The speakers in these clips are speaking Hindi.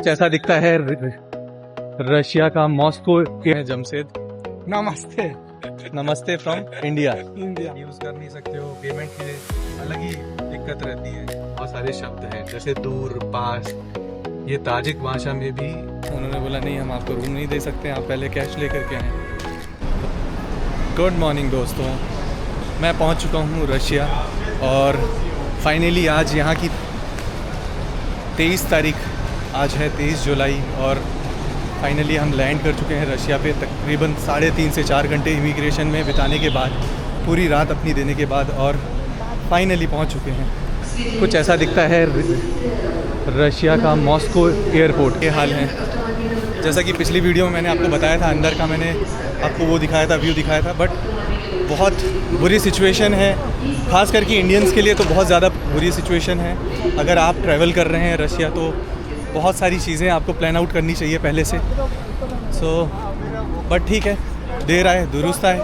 जैसा दिखता है रशिया का मॉस्को के जमशेद। नमस्ते। नमस्ते फ्रॉम इंडिया। यूज कर नहीं सकते हो, पेमेंट की अलग ही दिक्कत रहती है। बहुत सारे शब्द हैं जैसे दूर, पास। ये ताजिक भाषा में भी उन्होंने बोला नहीं, हम आपको रूम नहीं दे सकते, आप पहले कैश लेकर के आएँ। गुड मॉर्निंग दोस्तों, मैं पहुंच चुका हूं रशिया और फाइनली आज यहाँ की 23 तारीख, आज है 23 जुलाई और फाइनली हम लैंड कर चुके हैं रशिया पे। तकरीबन 3.5 से 4 घंटे इमिग्रेशन में बिताने के बाद, पूरी रात अपनी देने के बाद और फाइनली पहुंच चुके हैं। कुछ ऐसा दिखता है रशिया का मॉस्को एयरपोर्ट के हाल हैं। जैसा कि पिछली वीडियो में मैंने आपको बताया था, अंदर का मैंने आपको वो दिखाया था, व्यू दिखाया था, बट बहुत बुरी सिचुएशन है। ख़ास करके इंडियंस के लिए तो बहुत ज़्यादा बुरी सिचुएशन है। अगर आप ट्रैवल कर रहे हैं रशिया तो बहुत सारी चीज़ें आपको प्लान आउट करनी चाहिए पहले से। बट ठीक है, देर आए दुरुस्त आए।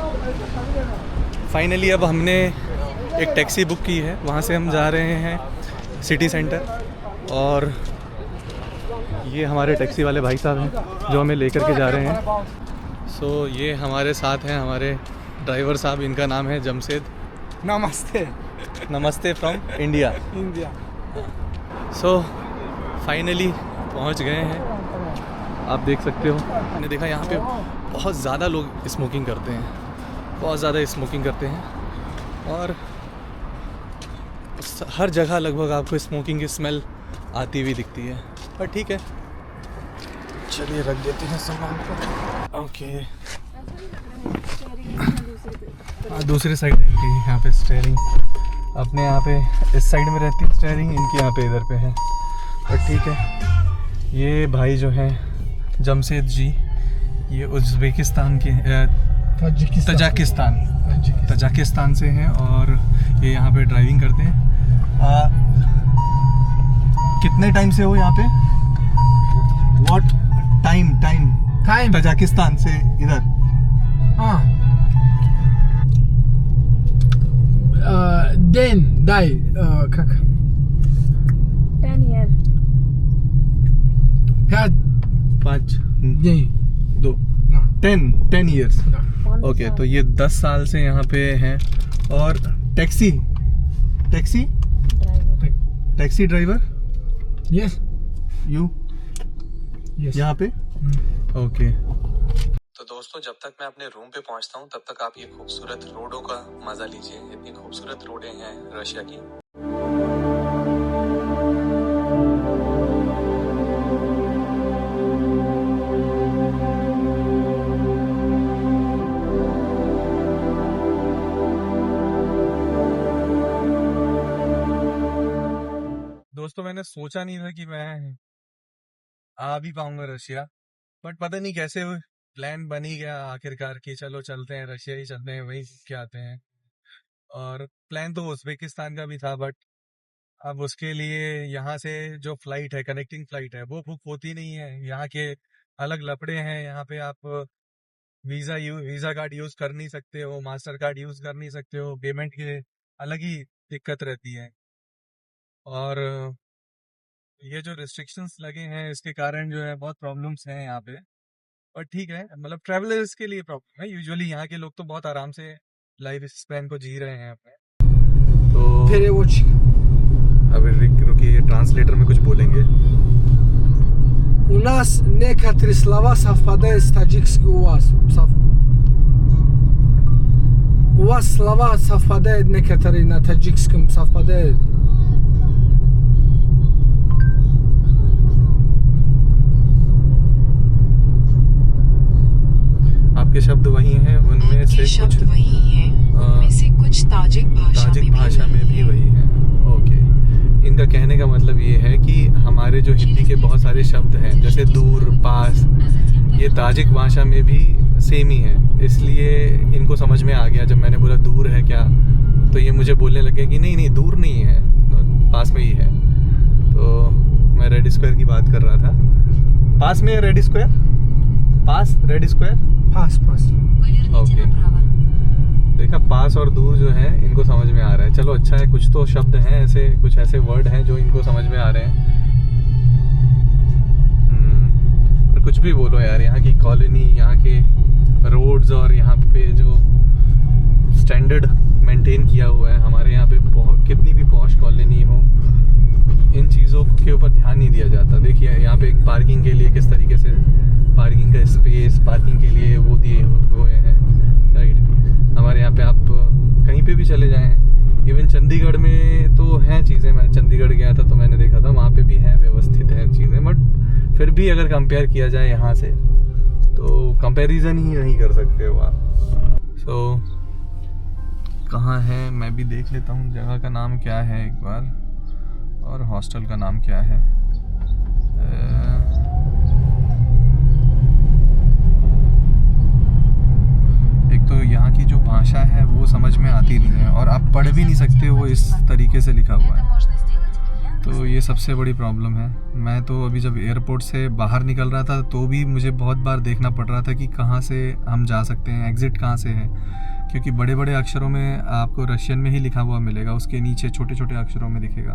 फाइनली अब हमने एक टैक्सी बुक की है, वहाँ से हम जा रहे हैं सिटी सेंटर और ये हमारे टैक्सी वाले भाई साहब हैं जो हमें लेकर के जा रहे हैं। ये हमारे साथ हैं हमारे ड्राइवर साहब, इनका नाम है जमशेद। नमस्ते। नमस्ते फ्रॉम इंडिया। फाइनली पहुंच गए हैं। आप देख सकते हो, मैंने देखा यहाँ पे बहुत ज़्यादा लोग स्मोकिंग करते हैं, बहुत ज़्यादा स्मोकिंग करते हैं और हर जगह लगभग आपको स्मोकिंग की स्मेल आती हुई दिखती है। पर ठीक है, चलिए रख देते हैं सामान को। ओके, दूसरी साइड है इनकी, यहाँ पे स्टेयरिंग अपने यहाँ पे इस साइड में रहती है स्टेयरिंग, इनकी यहाँ पे इधर पे है। और ठीक है, ये भाई जो हैं जमशेद जी, ये उज़्बेकिस्तान के तजाकिस्तान से हैं और ये यहाँ पे ड्राइविंग करते हैं। कितने टाइम से हो यहाँ पे? व्हाट टाइम तजाकिस्तान से इधर? как 10 years. 5 नहीं 2 10 ईयर्स। ओके, तो ये 10 साल से यहाँ पे हैं। और taxi driver Yes. You Yes. यहाँ पे। ओके, तो दोस्तों जब तक मैं अपने रूम पे पहुँचता हूँ तब तक आप ये खूबसूरत रोडों का मजा लीजिए। इतनी खूबसूरत रोडें हैं रशिया की। दोस्तों मैंने सोचा नहीं था कि मैं आ भी पाऊंगा रशिया, बट पता नहीं कैसे प्लान बन ही गया आखिरकार कि चलो चलते हैं रशिया ही चलते हैं, वहीं के आते हैं। और प्लान तो उज़्बेकिस्तान का भी था, बट अब उसके लिए यहाँ से जो फ्लाइट है, कनेक्टिंग फ्लाइट है, वो बुक होती नहीं है। यहाँ के अलग लफड़े हैं। यहाँ पे आप वीज़ा कार्ड यूज़ कर नहीं सकते हो, मास्टर कार्ड यूज़ कर नहीं सकते हो, पेमेंट की अलग ही दिक्कत रहती है। और ये जो रिस्ट्रिक्शंस लगे हैं इसके कारण जो है बहुत प्रॉब्लम्स हैं यहाँ पे। और ठीक है, मतलब ट्रैवलर्स के लिए प्रॉब्लम है। यूजुअली यहाँ के लोग तो बहुत आराम से लाइफ स्पैन को जी रहे हैं अपने। तो अभी रुकिए, ट्रांसलेटर में कुछ बोलेंगे। У нас некоторые слова совпадают с таджикским у вас. У вас слова совпадают, некоторые на таджикском совпадают. आपके शब्द वही हैं, उनमें से कुछ ताजिक भाषा में भी वही हैं। ओके, इनका कहने का मतलब ये है कि हमारे जो हिंदी के बहुत सारे शब्द हैं जैसे दूर, पास, ये ताजिक भाषा में भी सेम ही है। इसलिए इनको समझ में आ गया। जब मैंने बोला दूर है क्या, तो ये मुझे बोलने लगे कि नहीं दूर नहीं है, पास में ही है। तो मैं रेड स्क्वायर की बात कर रहा था। पास में रेड स्क्वायर, रेड स्क्वायर पास। ओके, देखा, पास और दूर जो है इनको समझ में आ रहा है। चलो अच्छा है, कुछ तो शब्द हैं ऐसे, कुछ ऐसे वर्ड हैं जो इनको समझ में आ रहे हैं। भी बोलो यार, यहाँ की कॉलोनी, यहाँ के रोड्स और यहाँ पे जो स्टैंडर्ड मेंटेन किया हुआ है हमारे यहाँ पे, बहुत कितनी भी पॉश कॉलोनी हो, इन चीज़ों के ऊपर ध्यान नहीं दिया जाता। देखिए यहाँ पे एक पार्किंग के लिए किस तरीके से पार्किंग का स्पेस, पार्किंग के लिए वो दिए हुए हैं, राइट। हमारे यहाँ पे आप कहीं पे भी चले जाएं, इवन चंडीगढ़ में तो हैं चीज़ें, मैं चंडीगढ़ गया था तो मैंने देखा था वहाँ पे भी हैं, व्यवस्थित हैं चीज़ें, बट फिर भी अगर कंपेयर किया जाए यहाँ से तो कंपैरिजन ही नहीं कर सकते हो आप। सो कहाँ है मैं भी देख लेता हूँ, जगह का नाम क्या है एक बार, और हॉस्टल का नाम क्या है। एक तो यहाँ की जो भाषा है वो समझ में आती नहीं है, और आप पढ़ भी नहीं सकते वो इस तरीके से लिखा हुआ है, तो ये सबसे बड़ी प्रॉब्लम है। मैं तो अभी जब एयरपोर्ट से बाहर निकल रहा था तो भी मुझे बहुत बार देखना पड़ रहा था कि कहाँ से हम जा सकते हैं, एग्ज़िट कहाँ से है, क्योंकि बड़े बड़े अक्षरों में आपको रशियन में ही लिखा हुआ मिलेगा, उसके नीचे छोटे छोटे अक्षरों में दिखेगा।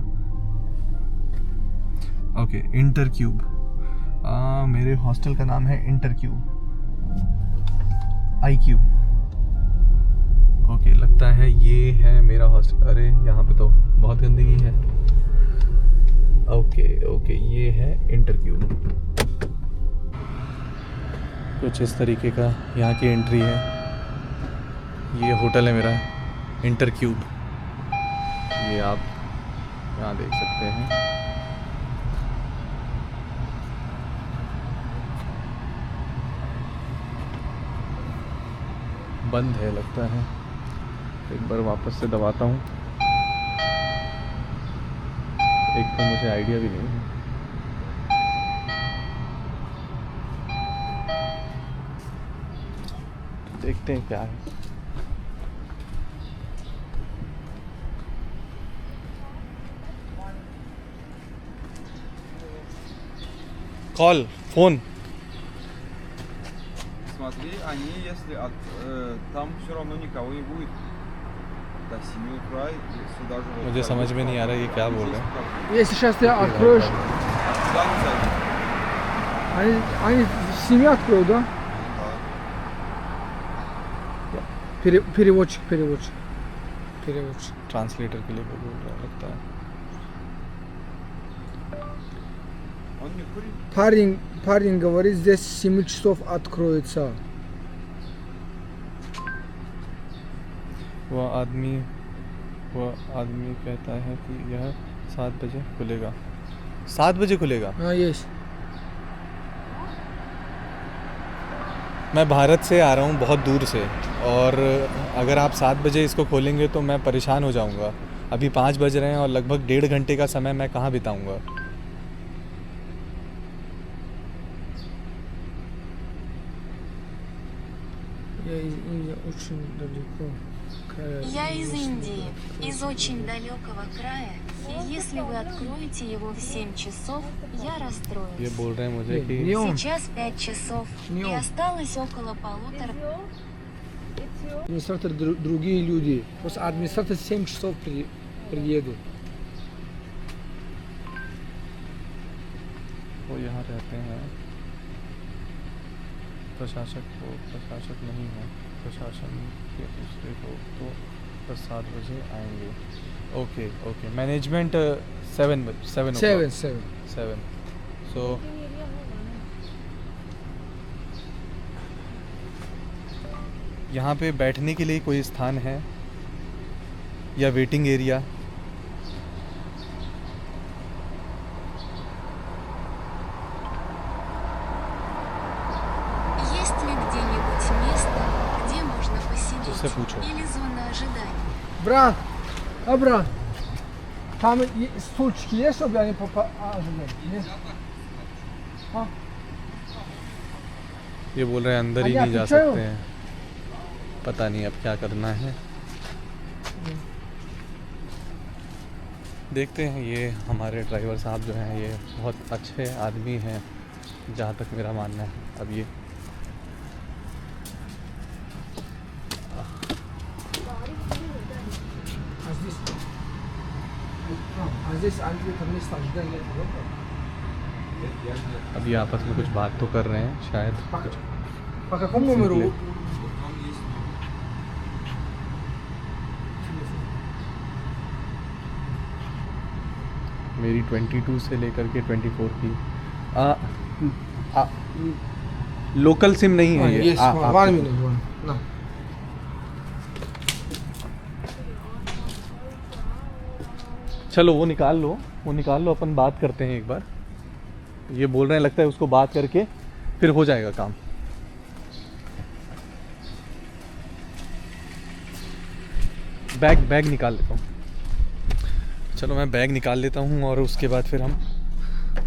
ओके, इंटरक्यूब, मेरे हॉस्टल का नाम है इंटरक्यूब, IQ। ओके, लगता है ये है मेरा हॉस्टल। अरे यहाँ पे तो बहुत गंदगी है। ओके, ये है इंटरक्यूब। कुछ इस तरीके का यहाँ की एंट्री है। ये होटल है मेरा इंटरक्यूब, ये आप यहाँ देख सकते हैं। बंद है लगता है, एक बार वापस से दबाता हूँ। एक तो मुझे आइडिया भी नहीं है। देखते हैं क्या है। Call, phone. Смотри, они, если там все равно никого не будет. До 7 утра и сюда же... मुझे समझ में नहीं आ रहा ये क्या बोल रहे हैं। Если сейчас ты откроешь, Сюда не зайдут. они семью откроют, да? Да. Переводчик. ट्रांसलेटर के लिए वो बोल रहा है लगता है। Он не курит. Парень говорит, здесь 7 часов откроется. वो आदमी कहता है कि यह 7 बजे खुलेगा। 7 बजे खुलेगा। Есть. मैं भारत से आ रहा हूँ बहुत दूर से, और अगर आप 7 बजे इसको खोलेंगे तो मैं परेशान हो जाऊँगा। अभी 5 बज रहे हैं और लगभग 1.5 घंटे का समय मैं कहाँ बिताऊँगा। Я очень далеко. Я из Индии, из очень далекого края, и если вы откроете его в 7 часов, я ये расстроюсь. बोल रहे हैं मुझे कि Днем. Сейчас 5 часов, и Днем. осталось около 1,5. Администратор другие люди. Просто администратор 7 часов приедут. वो यहाँ रहते हैं। प्रशासक नहीं है, प्रशासन के दूसरे लोग तो बस 7 बजे आएंगे। ओके, मैनेजमेंट 7 सो यहाँ पे बैठने के लिए कोई स्थान है या वेटिंग एरिया? Есть ли где-нибудь место, где можно उससे посидеть? पूछो। Или зона ожидания? Брат, там стульчики есть, чтобы они ожидали? Нет? А? ये बोल रहे हैं अंदर ही अरे नहीं जा आप पीछे हो? सकते हैं, पता नहीं अब क्या करना है। देखते हैं। ये हमारे ड्राइवर साहब जो हैं ये बहुत अच्छे आदमी हैं जहाँ तक मेरा मानना है। अब ये А здесь место ожидания нет, अभी आपस में कुछ बात तो कर रहे हैं शायद कुछ। По какому номеру? मेरी 22 से लेकर के 24 की लोकल सिम नहीं है ये। Yes, one minute, one. No. चलो वो निकाल लो, अपन बात करते हैं एक बार। ये बोल रहे हैं, लगता है उसको बात करके फिर हो जाएगा काम। बैग निकाल लेता हूँ। चलो मैं बैग निकाल लेता हूँ और उसके बाद फिर हम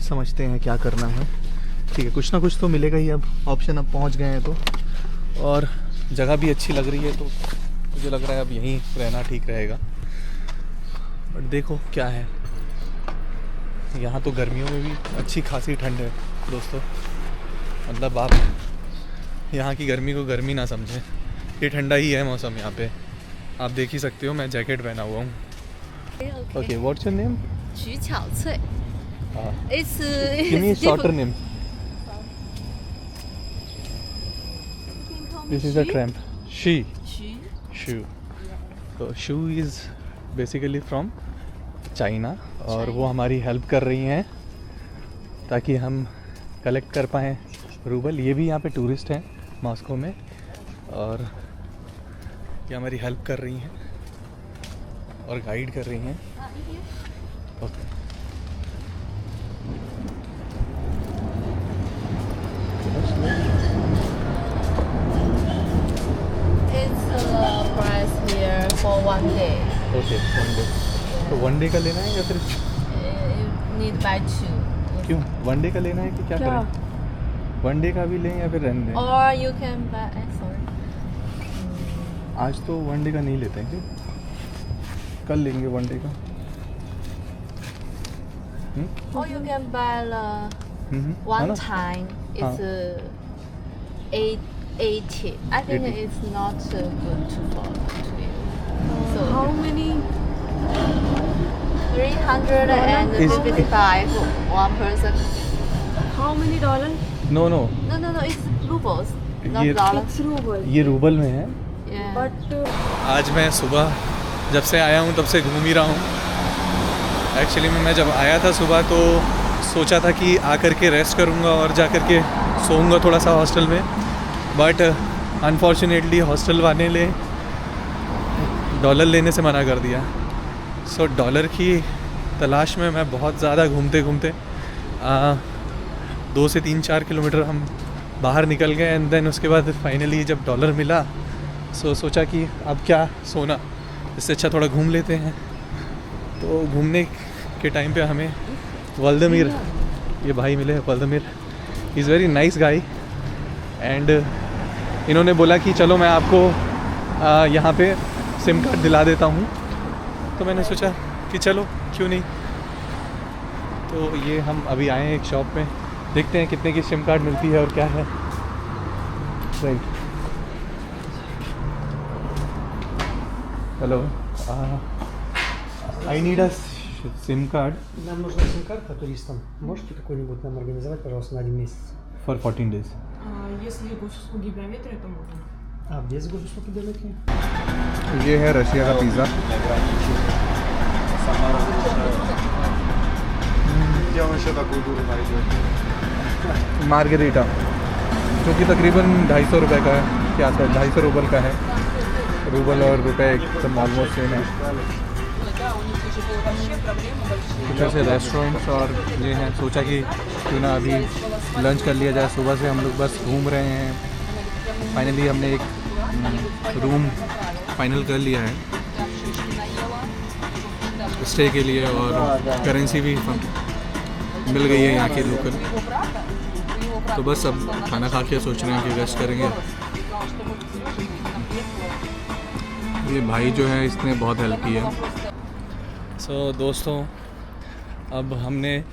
समझते हैं क्या करना है। ठीक है, कुछ ना कुछ तो मिलेगा ही। अब ऑप्शन अब पहुँच गए हैं तो, और जगह भी अच्छी लग रही है तो मुझे लग रहा है अब यहीं रहना ठीक रहेगा। बट देखो क्या है, यहाँ तो गर्मियों में भी अच्छी खासी ठंड है दोस्तों। मतलब आप यहाँ की गर्मी को गर्मी ना समझें, ये ठंडा ही है मौसम यहाँ पे। आप देख ही सकते हो, मैं जैकेट पहना हुआ हूँ। Okay, what's your name? 徐巧翠 It's Give me a shorter name. This is a tramp. She. Shu. So Shu is basically from China और वो हमारी हेल्प कर रही हैं ताकि हम कलेक्ट कर पाएँ रूबल। ये भी यहाँ पे टूरिस्ट हैं मॉस्को में और ये हमारी हेल्प कर रही हैं और गाइड कर रही हैं। Okay, It's price here for 1 day. Okay, 1 day. तो 1 डे का लेना है या फिर You need buy 2. क्यों 1 डे का लेना है कि क्या करें? 1 डे का भी लें या फिर रहने दें? Or you can buy. Sorry. आज तो 1 डे का नहीं लेते हैं, क्यों? कल लेंगे 1 डे का। Or you can buy the है one ना? time. हाँ। It's 80. I think 80. it's not good for you. So How many? 355 one person. How many dollars? No, No, it's rubles, not ये- dollars. It's ruble. ये रूबल में है। Yeah. But आज मैं सुबह जब से आया हूँ तब से घूम ही रहा हूँ। एक्चुअली मैं जब आया था सुबह तो सोचा था कि आकर के रेस्ट करूँगा और जा कर के सोऊंगा थोड़ा सा हॉस्टल में, बट अनफॉर्चुनेटली हॉस्टल वाले ने डॉलर लेने से मना कर दिया। सो डॉलर की तलाश में मैं बहुत ज़्यादा घूमते 2 से 3-4 किलोमीटर हम बाहर निकल गए एंड देन उसके बाद फाइनली जब डॉलर मिला सोचा कि अब क्या सोना, इससे अच्छा थोड़ा घूम लेते हैं। तो घूमने के टाइम पे हमें वल्दमीर, ये भाई मिले हैं। Vladimir is very nice guy and इन्होंने बोला कि चलो मैं आपको यहाँ पे सिम कार्ड दिला देता हूँ। तो मैंने सोचा कि चलो क्यों नहीं। तो ये हम अभी आए हैं एक शॉप में, देखते हैं कितने की सिम कार्ड मिलती है और क्या है। Right, hello, I need a SIM card Нам нужна сим-карта туристам. Можете какую-нибудь нам организовать, пожалуйста, на 1 месяц? For 14 days. если госуслуги биометрии, то можно. А без госуслуги биометрии? ये है रशिया का पिज़्ज़ा। Где вы еще такую дуру найдете? मार्गरीटा, जो कि तकरीबन 250 रुपये का है के आसपास, 250 रूबल का है। रूबल और रुपए एकदम ऑलमोस्ट सेम है। कुछ ऐसे रेस्टोरेंट्स और ये हैं, सोचा कि क्यों ना अभी लंच कर लिया जाए। सुबह से हम लोग बस घूम रहे हैं। फाइनली हमने एक रूम फाइनल कर लिया है स्टे के लिए और करेंसी भी मिल गई है यहाँ की लोकल। तो बस अब खाना खा के सोच रहे हैं कि रेस्ट करेंगे। ये भाई जो है इसने बहुत हेल्प की है। सो दोस्तों, अब हमने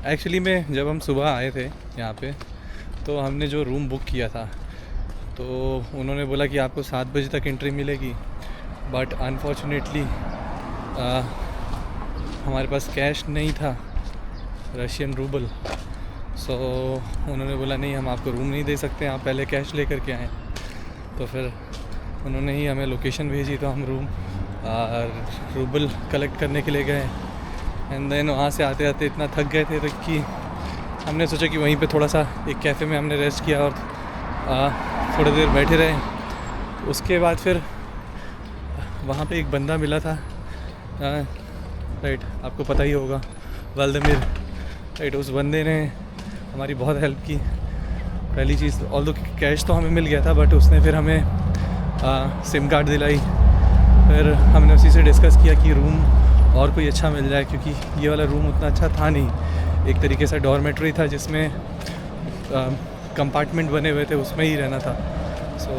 एक्चुअली में जब हम सुबह आए थे यहाँ पे तो हमने जो रूम बुक किया था तो उन्होंने बोला कि आपको 7 बजे तक एंट्री मिलेगी, बट अनफॉर्चुनेटली हमारे पास कैश नहीं था रशियन रूबल, सो उन्होंने बोला नहीं हम आपको रूम नहीं दे सकते, आप पहले कैश ले करके आएँ। तो फिर उन्होंने ही हमें लोकेशन भेजी, तो हम रूबल कलेक्ट करने के लिए गए। एंड देन वहाँ से आते आते इतना थक गए थे कि हमने सोचा कि वहीं पे थोड़ा सा एक कैफ़े में हमने रेस्ट किया और थोड़ी देर बैठे रहे। उसके बाद फिर वहाँ पे एक बंदा मिला था, राइट, आपको पता ही होगा, वाल्दमिर, राइट। उस बंदे ने हमारी बहुत हेल्प की। पहली चीज़, ऑल्दो कैश तो हमें मिल गया था, बट उसने फिर हमें सिम कार्ड दिलाई। फिर हमने उसी से डिस्कस किया कि रूम और कोई अच्छा मिल जाए, क्योंकि ये वाला रूम उतना अच्छा था नहीं। एक तरीके से डॉर्मेट्री था जिसमें कंपार्टमेंट बने हुए थे, उसमें ही रहना था। सो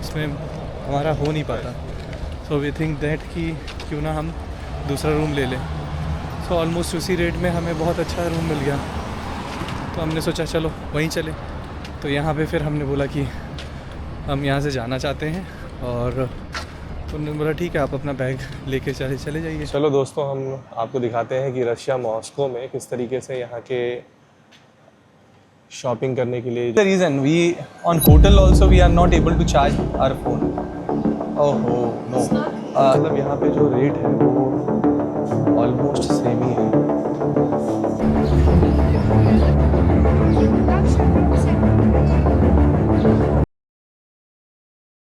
उसमें हमारा हो नहीं पाता। सो वी थिंक दैट कि क्यों ना हम दूसरा रूम ले लें। सो ऑलमोस्ट उसी रेट में हमें बहुत अच्छा रूम मिल गया। तो हमने सोचा चलो वहीं चले। तो यहाँ पे फिर हमने बोला कि हम यहाँ से जाना चाहते हैं, और उन्होंने बोला ठीक है आप अपना बैग लेके चले जाइए। चलो दोस्तों, हम आपको दिखाते हैं कि रशिया मॉस्को में किस तरीके से यहाँ के शॉपिंग करने के लिए। The reason we on hotel also we are not able to charge our phone. ओहो नो, मतलब यहाँ पे जो रेट है वो ऑलमोस्ट सेम